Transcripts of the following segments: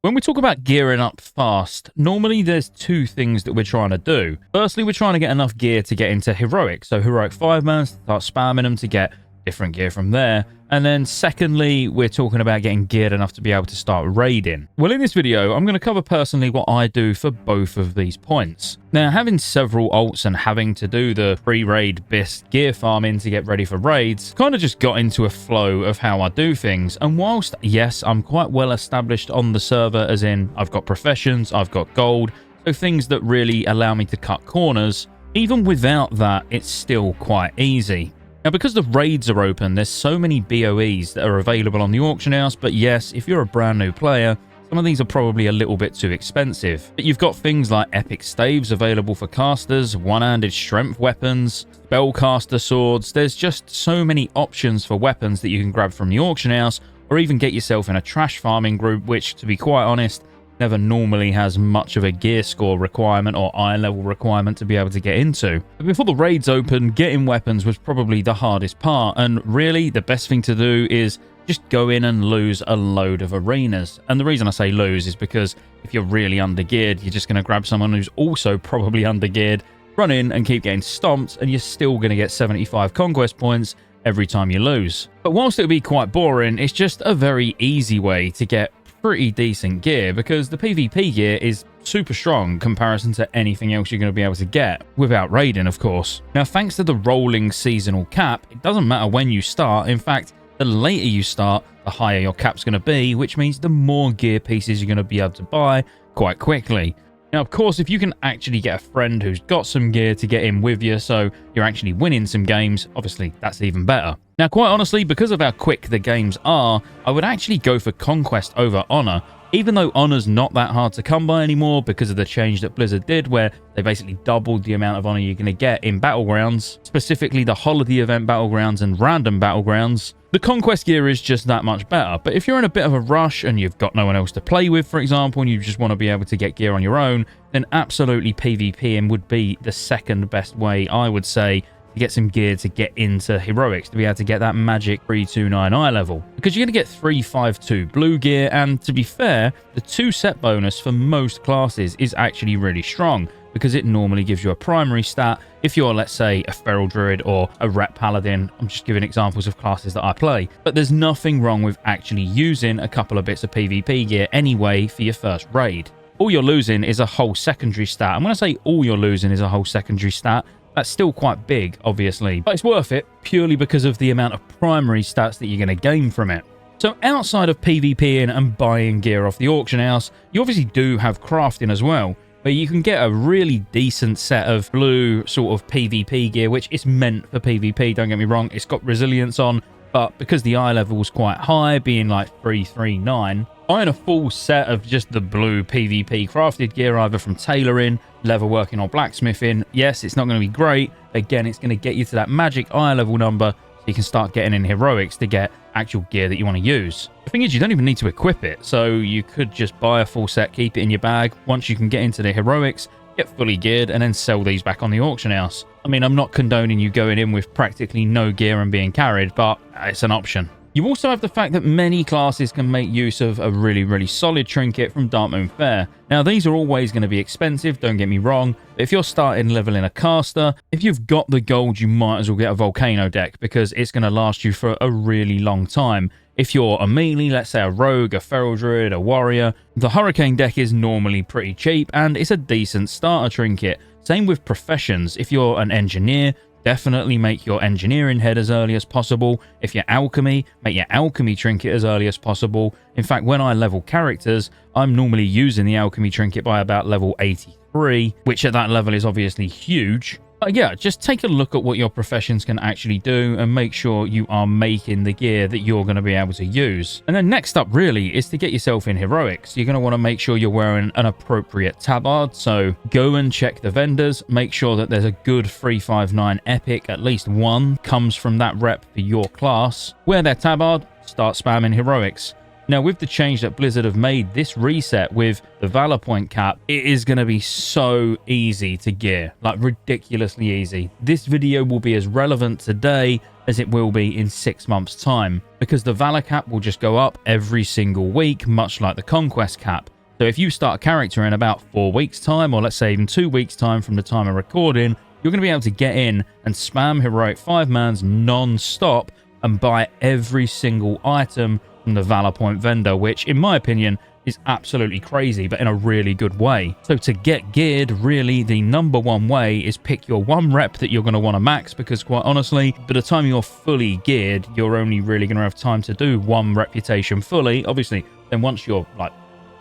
When we talk about gearing up fast, normally there's two things that we're trying to do. Firstly, we're trying to get enough gear to get into Heroic. So Heroic 5-man, start spamming them to get different gear from there. And then secondly, we're talking about getting geared enough to be able to start raiding. Well, in this video, I'm going to cover personally what I do for both of these points. Now, having several alts and having to do the pre-raid BIST gear farming to get ready for raids kind of just got into a flow of how I do things. And whilst, yes, I'm quite well established on the server, as in I've got professions, I've got gold, so things that really allow me to cut corners, even without that, it's still quite easy. Now, because the raids are open, there's so many BOEs that are available on the auction house, but yes, if you're a brand new player, some of these are probably a little bit too expensive. But you've got things like epic staves available for casters, one-handed strength weapons, spellcaster swords. There's just so many options for weapons that you can grab from the auction house, or even get yourself in a trash farming group, which, to be quite honest, never normally has much of a gear score requirement or eye level requirement to be able to get into. But before the raids opened, getting weapons was probably the hardest part, and really the best thing to do is just go in and lose a load of arenas. And the reason I say lose is because if you're really undergeared, you're just going to grab someone who's also probably undergeared, run in and keep getting stomped, and you're still going to get 75 conquest points every time you lose. But whilst it would be quite boring, it's just a very easy way to get pretty decent gear, because the PvP gear is super strong in comparison to anything else you're going to be able to get, without raiding, of course. Now, thanks to the rolling seasonal cap, it doesn't matter when you start. In fact, the later you start, the higher your cap's going to be, which means the more gear pieces you're going to be able to buy quite quickly. Now, of course, if you can actually get a friend who's got some gear to get in with you, so you're actually winning some games, obviously that's even better. Now, quite honestly, because of how quick the games are, I would actually go for Conquest over Honor, even though Honor's not that hard to come by anymore because of the change that Blizzard did, where they basically doubled the amount of Honor you're going to get in Battlegrounds, specifically the Holiday Event Battlegrounds and Random Battlegrounds. The Conquest gear is just that much better, but if you're in a bit of a rush and you've got no one else to play with, for example, and you just want to be able to get gear on your own, then absolutely PvPing would be the second best way, I would say, to get some gear to get into Heroics, to be able to get that magic 329 eye level. Because you're going to get 352 blue gear, and to be fair, the 2 set bonus for most classes is actually really strong, because it normally gives you a primary stat if you're, let's say, a Feral Druid or a Rep Paladin. I'm just giving examples of classes that I play. But there's nothing wrong with actually using a couple of bits of PvP gear anyway for your first raid. All you're losing is a whole secondary stat. And when I say all you're losing is a whole secondary stat, that's still quite big, obviously. But it's worth it purely because of the amount of primary stats that you're going to gain from it. So outside of PvPing and buying gear off the auction house, you obviously do have crafting as well, where you can get a really decent set of blue sort of PvP gear, which is meant for PvP, don't get me wrong. It's got resilience on, but because the eye level is quite high, being like 339, buying a full set of just the blue PvP crafted gear, either from tailoring, leatherworking, or blacksmithing, yes, it's not going to be great. Again, it's going to get you to that magic eye level number, so you can start getting in Heroics to get actual gear that you want to use. The thing is, you don't even need to equip it, so you could just buy a full set, keep it in your bag. Once you can get into the Heroics, get fully geared, and then sell these back on the auction house. I mean, I'm not condoning you going in with practically no gear and being carried, but it's an option. You also have the fact that many classes can make use of a really solid trinket from Darkmoon Faire. Now, these are always going to be expensive, don't get me wrong, but if you're starting leveling a caster, if you've got the gold, you might as well get a Volcano deck, because it's going to last you for a really long time. If you're a melee, let's say a rogue, a feral druid, a warrior, the Hurricane deck is normally pretty cheap, and it's a decent starter trinket. Same with professions. If you're an engineer, definitely make your engineering head as early as possible. If you're alchemy, make your alchemy trinket as early as possible. In fact, when I level characters, I'm normally using the alchemy trinket by about level 83, which at that level is obviously huge. But yeah, just take a look at what your professions can actually do and make sure you are making the gear that you're going to be able to use. And then next up really is to get yourself in Heroics. You're going to want to make sure you're wearing an appropriate tabard. So go and check the vendors, make sure that there's a good 359 epic, at least one comes from that rep for your class. Wear their tabard, start spamming Heroics. Now, with the change that Blizzard have made, this reset with the Valor Point cap, it is going to be so easy to gear, like ridiculously easy. This video will be as relevant today as it will be in 6 months' time, because the Valor cap will just go up every single week, much like the Conquest cap. So if you start a character in about 4 weeks' time, or let's say even 2 weeks' time from the time of recording, you're going to be able to get in and spam Heroic 5-mans non-stop and buy every single item from the Valor Point vendor, which, in my opinion, is absolutely crazy, but in a really good way. So to get geared, really, the #1 way is pick your 1 rep that you're going to want to max, because quite honestly, by the time you're fully geared, you're only really going to have time to do 1 reputation fully. Obviously, then once you're like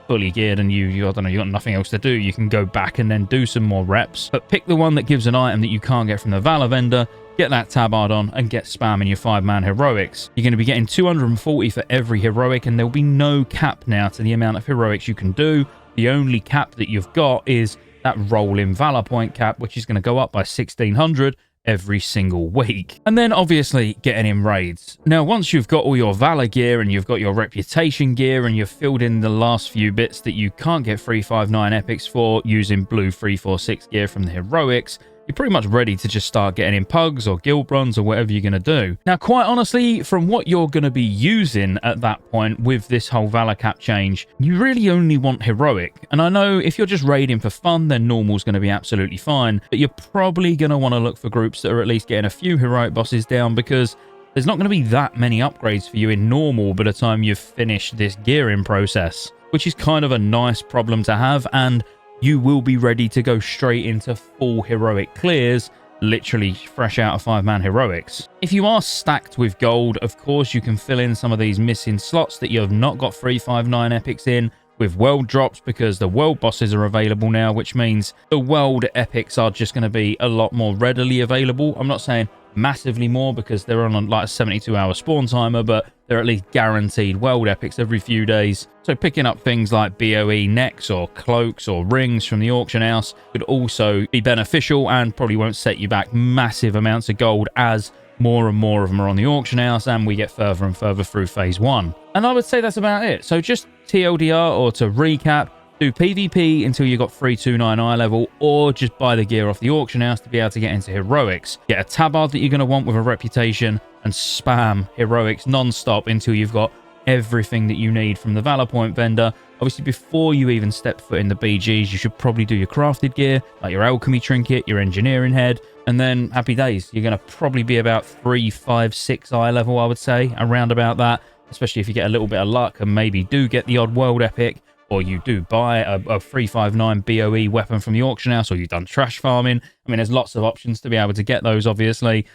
fully geared and you I don't know, you got nothing else to do, you can go back and then do some more reps. But pick the one that gives an item that you can't get from the Valor vendor, get that tabard on, and get spamming your 5-man heroics. You're going to be getting 240 for every heroic, and there'll be no cap now to the amount of heroics you can do. The only cap that you've got is that rolling Valor Point cap, which is going to go up by 1600 every single week. And then obviously getting in raids. Now, once you've got all your Valor gear and you've got your reputation gear and you've filled in the last few bits that you can't get 359 epics for using blue 346 gear from the heroics, you're pretty much ready to just start getting in pugs or guild runs or whatever you're going to do. Now, quite honestly, from what you're going to be using at that point with this whole Valor cap change, you really only want heroic. And I know if you're just raiding for fun, then normal's going to be absolutely fine, but you're probably going to want to look for groups that are at least getting a few heroic bosses down, because there's not going to be that many upgrades for you in normal by the time you've finished this gearing process, which is kind of a nice problem to have. And you will be ready to go straight into full heroic clears, literally fresh out of 5-man heroics. If you are stacked with gold, of course you can fill in some of these missing slots that you have not got 359 epics in with world drops, because the world bosses are available now, which means the world epics are just going to be a lot more readily available. I'm not saying massively more, because they're on like a 72-hour spawn timer, but they're at least guaranteed world epics every few days. So picking up things like BOE necks or cloaks or rings from the auction house could also be beneficial, and probably won't set you back massive amounts of gold as more and more of them are on the auction house and we get further and further through phase 1. And I would say that's about it. So just TLDR, or to recap, do PvP until you got 329 eye level, or just buy the gear off the auction house to be able to get into heroics. Get a tabard that you're going to want with a reputation and spam heroics non-stop until you've got everything that you need from the Valor Point vendor. Obviously, before you even step foot in the BGs, you should probably do your crafted gear, like your alchemy trinket, your engineering head, and then happy days. You're going to probably be about 3, 5, 6 eye level, I would say, around about that, especially if you get a little bit of luck and maybe do get the odd world epic, or you do buy a 359 BOE weapon from the auction house, or you've done trash farming. I mean, there's lots of options to be able to get those, obviously.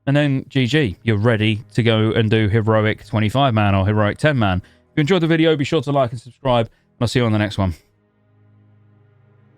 And then GG, you're ready to go and do heroic 25-man or heroic 10-man. If you enjoyed the video, be sure to like and subscribe, and I'll see you on the next one.